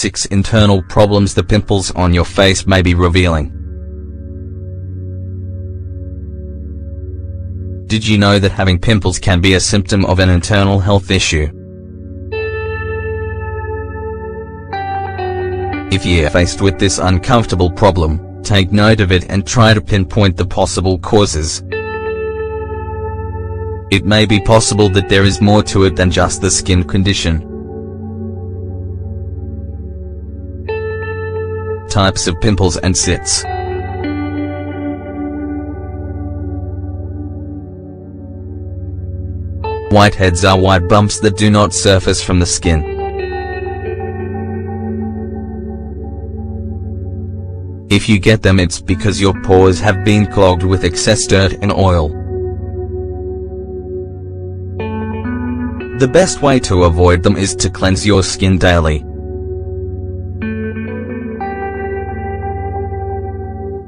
6 internal problems the pimples on your face may be revealing. Did you know that having pimples can be a symptom of an internal health issue? If you're faced with this uncomfortable problem, take note of it and try to pinpoint the possible causes. It may be possible that there is more to it than just the skin condition. Types of pimples and cysts. Whiteheads are white bumps that do not surface from the skin. If you get them, it's because your pores have been clogged with excess dirt and oil. The best way to avoid them is to cleanse your skin daily.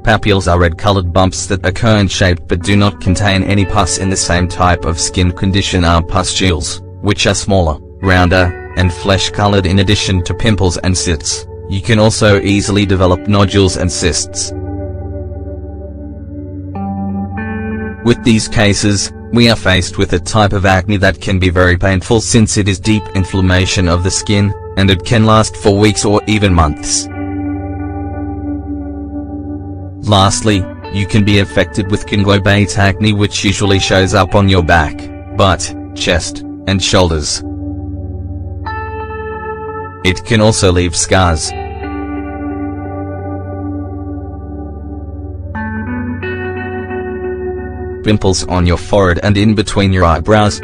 Papules are red-colored bumps that are cone-shaped but do not contain any pus. In the same type of skin condition are pustules, which are smaller, rounder, and flesh-colored. In addition to pimples and cysts, you can also easily develop nodules and cysts. With these cases, we are faced with a type of acne that can be very painful since it is deep inflammation of the skin, and it can last for weeks or even months. Lastly, you can be affected with conglobate acne, which usually shows up on your back, butt, chest, and shoulders. It can also leave scars. Pimples on your forehead and in between your eyebrows.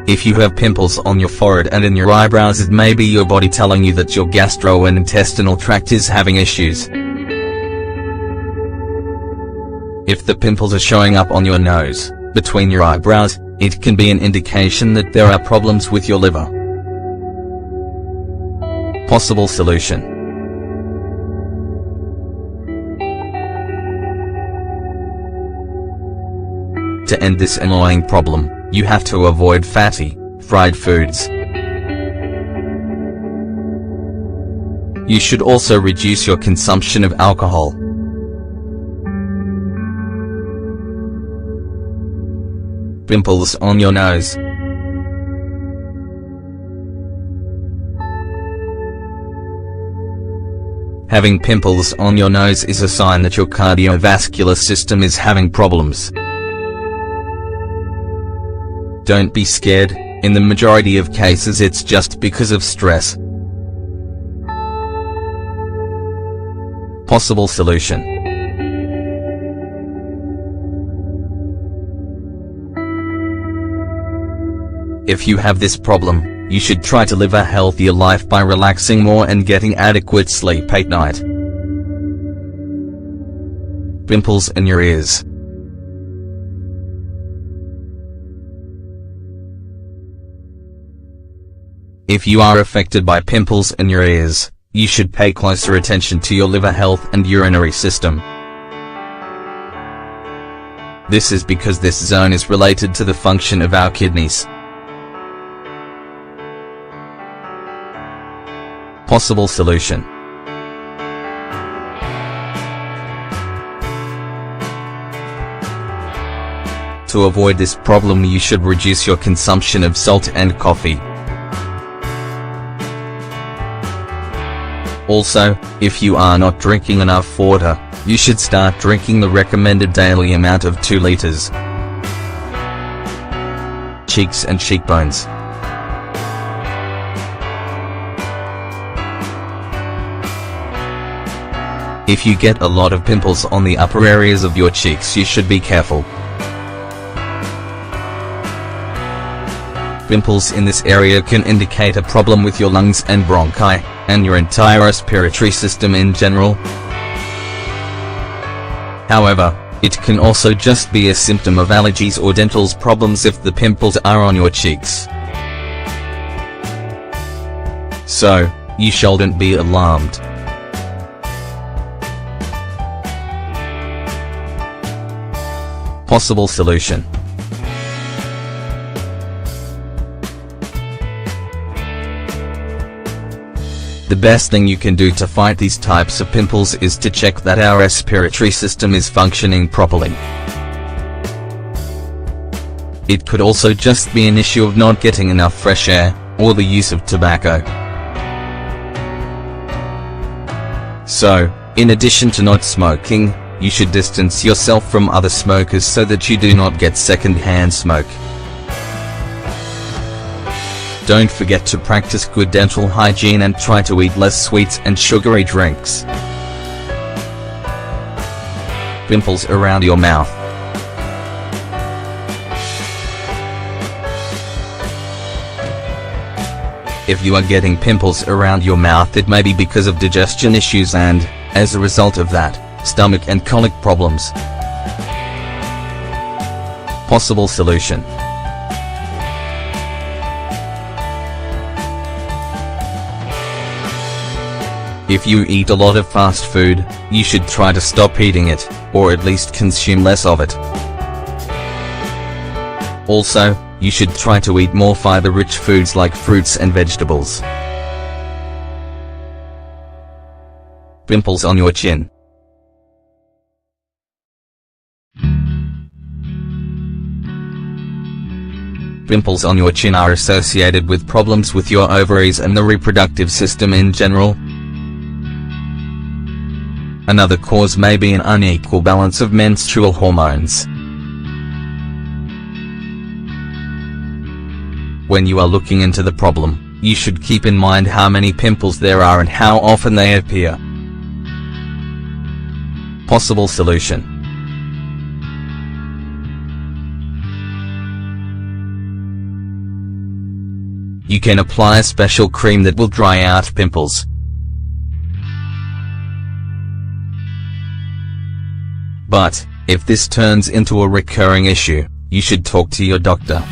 If you have pimples on your forehead and in your eyebrows, it may be your body telling you that your gastrointestinal tract is having issues. If the pimples are showing up on your nose, between your eyebrows, it can be an indication that there are problems with your liver. Possible solution. To end this annoying problem, you have to avoid fatty, fried foods. You should also reduce your consumption of alcohol. Pimples on your nose. Having pimples on your nose is a sign that your cardiovascular system is having problems. Don't be scared, in the majority of cases it's just because of stress. Possible solution. If you have this problem, you should try to live a healthier life by relaxing more and getting adequate sleep at night. Pimples in your ears. If you are affected by pimples in your ears, you should pay closer attention to your liver health and urinary system. This is because this zone is related to the function of our kidneys. Possible solution. To avoid this problem, you should reduce your consumption of salt and coffee. Also, if you are not drinking enough water, you should start drinking the recommended daily amount of 2 liters. Cheeks and cheekbones. If you get a lot of pimples on the upper areas of your cheeks, you should be careful. Pimples in this area can indicate a problem with your lungs and bronchi, and your entire respiratory system in general. However, it can also just be a symptom of allergies or dental problems if the pimples are on your cheeks. So, you shouldn't be alarmed. Possible solution. The best thing you can do to fight these types of pimples is to check that our respiratory system is functioning properly. It could also just be an issue of not getting enough fresh air, or the use of tobacco. So, in addition to not smoking, you should distance yourself from other smokers so that you do not get second-hand smoke. Don't forget to practice good dental hygiene and try to eat less sweets and sugary drinks. Pimples around your mouth. If you are getting pimples around your mouth, it may be because of digestion issues and, as a result of that, stomach and colic problems. Possible solution. If you eat a lot of fast food, you should try to stop eating it, or at least consume less of it. Also, you should try to eat more fiber-rich foods like fruits and vegetables. Pimples on your chin. Pimples on your chin are associated with problems with your ovaries and the reproductive system in general. Another cause may be an unequal balance of menstrual hormones. When you are looking into the problem, you should keep in mind how many pimples there are and how often they appear. Possible solution. You can apply a special cream that will dry out pimples. But, if this turns into a recurring issue, you should talk to your doctor.